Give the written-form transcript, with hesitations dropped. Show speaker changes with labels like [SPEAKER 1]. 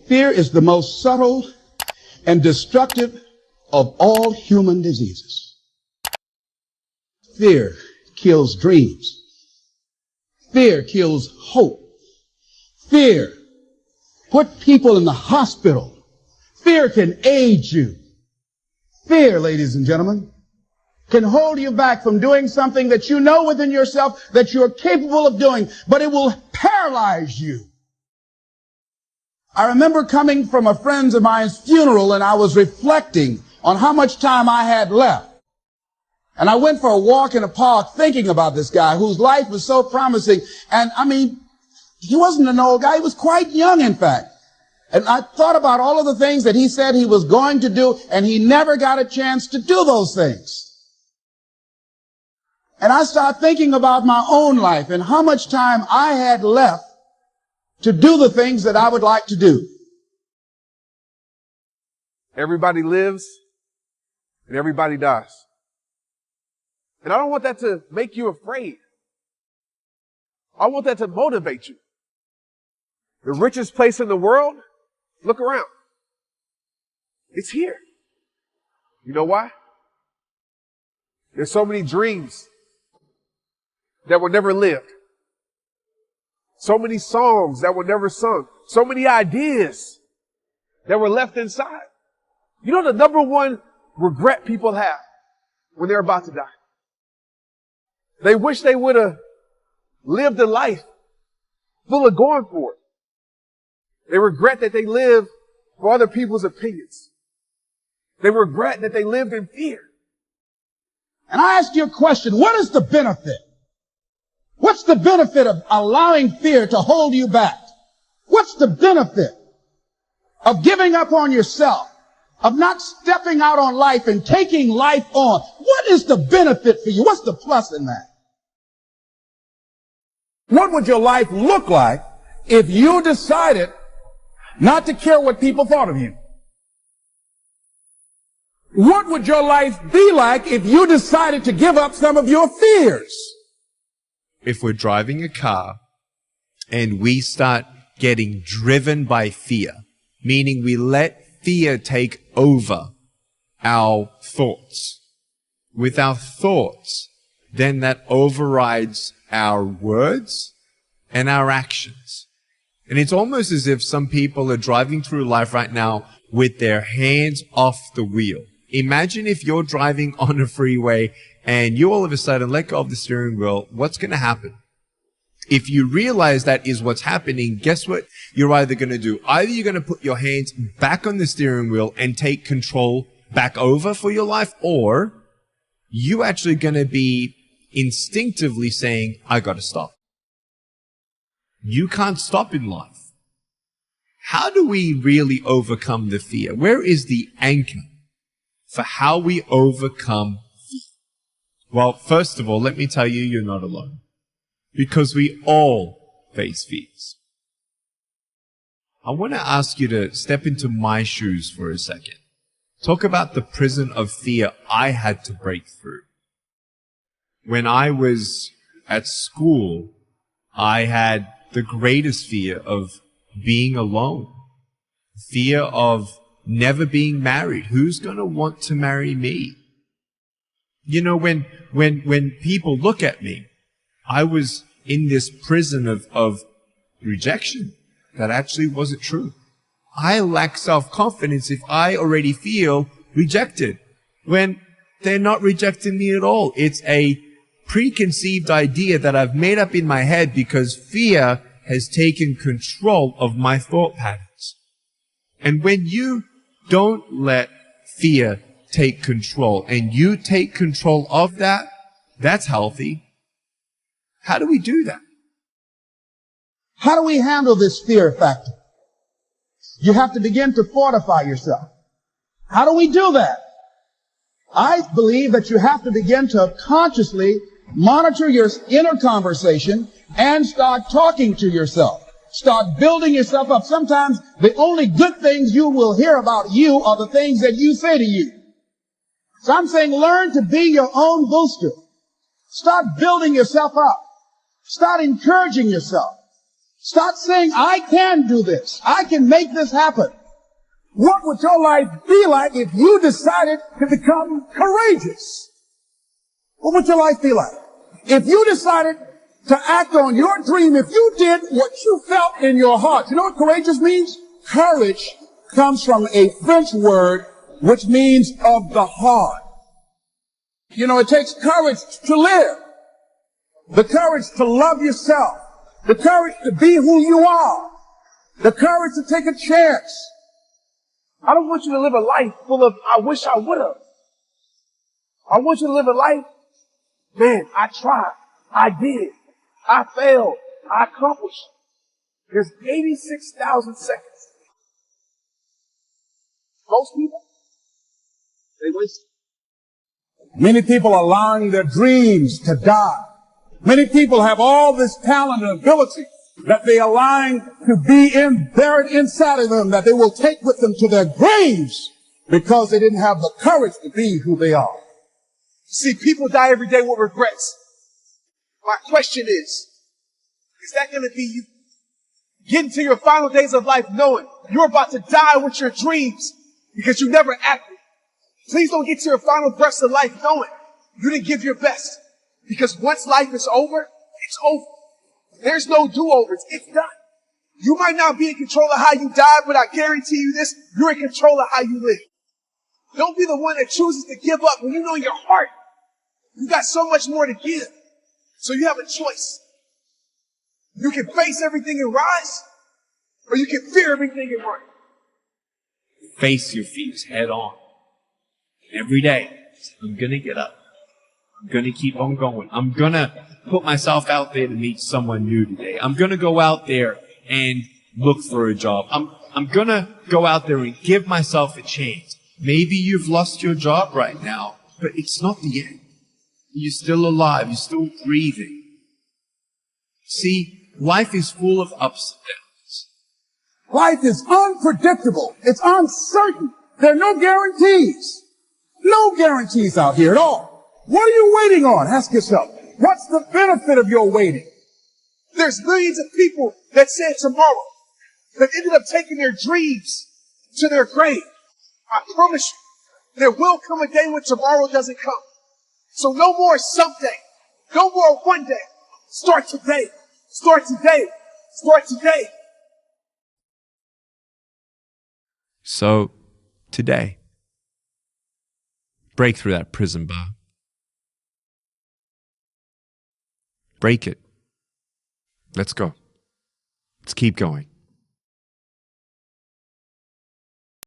[SPEAKER 1] Fear is the most subtle and destructive of all human diseases. Fear kills dreams. Fear kills hope. Fear put people in the hospital. Fear can age you. Fear, ladies and gentlemen, can hold you back from doing something that you know within yourself that you're capable of doing, but it will paralyze you. I remember coming from a friend of mine's funeral, and I was reflecting on how much time I had left. And I went for a walk in a park thinking about this guy whose life was so promising. And I mean, he wasn't an old guy. He was quite young, in fact. And I thought about all of the things that he said he was going to do, and he never got a chance to do those things. And I started thinking about my own life and how much time I had left to do the things that I would like to do.
[SPEAKER 2] Everybody lives and everybody dies. And I don't want that to make you afraid. I want that to motivate you. The richest place in the world, look around. It's here. You know why? There's so many dreams that were never lived. So many songs that were never sung. So many ideas that were left inside. You know the number one regret people have when they're about to die? They wish they would have lived a life full of going for it. They regret that they lived for other people's opinions. They regret that they lived in fear.
[SPEAKER 1] And I ask you a question, what is the benefit? What's the benefit of allowing fear to hold you back? What's the benefit of giving up on yourself, of not stepping out on life and taking life on? What is the benefit for you? What's the plus in that? What would your life look like if you decided not to care what people thought of you? What would your life be like if you decided to give up some of your fears?
[SPEAKER 3] If we're driving a car and we start getting driven by fear, meaning we let fear take over our thoughts. With our thoughts, then that overrides our words and our actions. And it's almost as if some people are driving through life right now with their hands off the wheel. Imagine if you're driving on a freeway and you all of a sudden let go of the steering wheel. What's going to happen? If you realize that is what's happening, guess what you're either going to do? Either you're going to put your hands back on the steering wheel and take control back over for your life, or you actually going to be instinctively saying, I got to stop. You can't stop in life. How do we really overcome the fear? Where is the anchor for how we overcome fear? Well, first of all, let me tell you, you're not alone. Because we all face fears. I want to ask you to step into my shoes for a second. Talk about the prison of fear I had to break through. When I was at school, I had the greatest fear of being alone. Fear of never being married. Who's going to want to marry me? You know, when people look at me, I was in this prison of rejection that actually wasn't true. I lack self-confidence if I already feel rejected when they're not rejecting me at all. It's a preconceived idea that I've made up in my head because fear has taken control of my thought patterns. And when you don't let fear take control and you take control of that, that's healthy. How do we do that?
[SPEAKER 1] How do we handle this fear factor? You have to begin to fortify yourself. How do we do that? I believe that you have to begin to consciously monitor your inner conversation and start talking to yourself. Start building yourself up. Sometimes the only good things you will hear about you are the things that you say to you. So I'm saying learn to be your own booster. Start building yourself up. Start encouraging yourself. Start saying, I can do this. I can make this happen. What would your life be like if you decided to become courageous? What would your life be like? If you decided to act on your dream, if you did what you felt in your heart. You know what courageous means? Courage comes from a French word which means of the heart. You know, it takes courage to live. The courage to love yourself. The courage to be who you are. The courage to take a chance. I don't want you to live a life full of, I wish I would have. I want you to live a life, man, I tried. I did. I failed. I accomplished. There's 86,000 seconds. Most people, they waste it. Many people are allowing their dreams to die. Many people have all this talent and ability that they are allowing to be buried inside of them, that they will take with them to their graves because they didn't have the courage to be who they are.
[SPEAKER 2] See, people die every day with regrets. My question is that going to be you getting to your final days of life knowing you're about to die with your dreams because you never acted? Please don't get to your final breaths of life knowing you didn't give your best. Because once life is over, it's over. There's no do-overs. It's done. You might not be in control of how you die, but I guarantee you this, you're in control of how you live. Don't be the one that chooses to give up when you know in your heart you got so much more to give. So you have a choice. You can face everything and rise, or you can fear everything and run.
[SPEAKER 3] Face your fears head on. Every day, I'm going to get up. I'm going to keep on going. I'm going to put myself out there to meet someone new today. I'm going to go out there and look for a job. I'm going to go out there and give myself a chance. Maybe you've lost your job right now, but it's not the end. You're still alive. You're still breathing. See, life is full of ups and downs.
[SPEAKER 1] Life is unpredictable. It's uncertain. There are no guarantees. No guarantees out here at all. What are you waiting on? Ask yourself. What's the benefit of your waiting?
[SPEAKER 2] There's millions of people that said tomorrow that ended up taking their dreams to their grave. I promise you, there will come a day when tomorrow doesn't come. So no more someday. No more one day. Start today. Start today. Start today.
[SPEAKER 3] So, today, break through that prison bar. Break it. Let's go. Let's keep going.